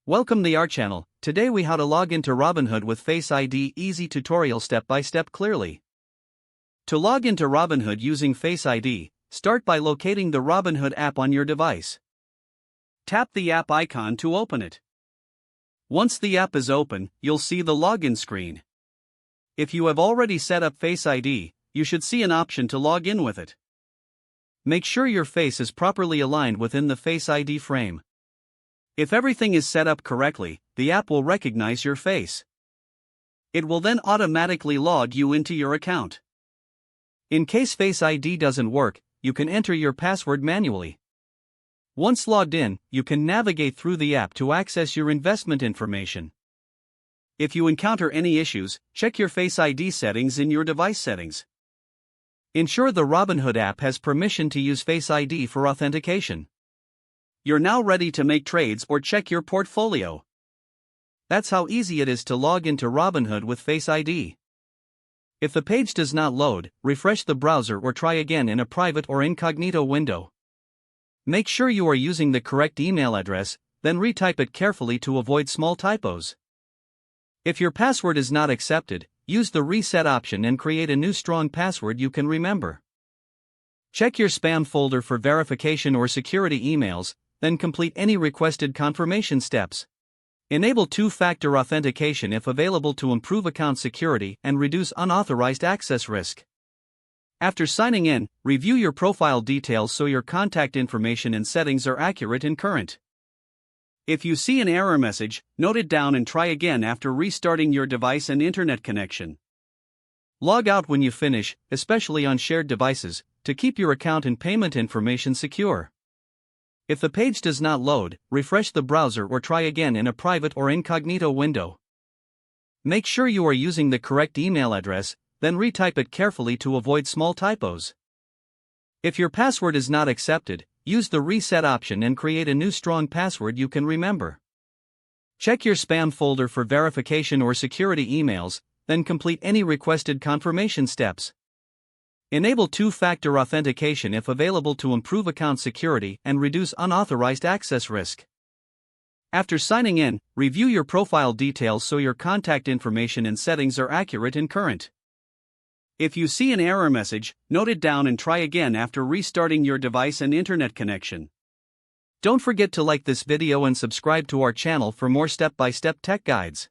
Welcome to our channel. Today we how to log into Robinhood with Face ID. Easy tutorial step by step clearly. To log into Robinhood using Face ID, start by locating the Robinhood app on your device. Tap the app icon to open it. Once the app is open, you'll see the login screen. If you have already set up Face ID, you should see an option to log in with it. Make sure your face is properly aligned within the Face ID frame. If everything is set up correctly, the app will recognize your face. It will then automatically log you into your account. In case Face ID doesn't work, you can enter your password manually. Once logged in, you can navigate through the app to access your investment information. If you encounter any issues, check your Face ID settings in your device settings. Ensure the Robinhood app has permission to use Face ID for authentication. You're now ready to make trades or check your portfolio. That's how easy it is to log into Robinhood with Face ID. If the page does not load, refresh the browser or try again in a private or incognito window. Make sure you are using the correct email address, then retype it carefully to avoid small typos. If your password is not accepted, use the reset option and create a new strong password you can remember. Check your spam folder for verification or security emails, then complete any requested confirmation steps. Enable two-factor authentication if available to improve account security and reduce unauthorized access risk. After signing in, review your profile details so your contact information and settings are accurate and current. If you see an error message, note it down and try again after restarting your device and internet connection. Log out when you finish, especially on shared devices, to keep your account and payment information secure. If the page does not load, refresh the browser or try again in a private or incognito window. Make sure you are using the correct email address, then retype it carefully to avoid small typos. If your password is not accepted, use the reset option and create a new strong password you can remember. Check your spam folder for verification or security emails, then complete any requested confirmation steps. Enable two-factor authentication if available to improve account security and reduce unauthorized access risk. After signing in, review your profile details so your contact information and settings are accurate and current. If you see an error message, note it down and try again after restarting your device and internet connection. Don't forget to like this video and subscribe to our channel for more step-by-step tech guides.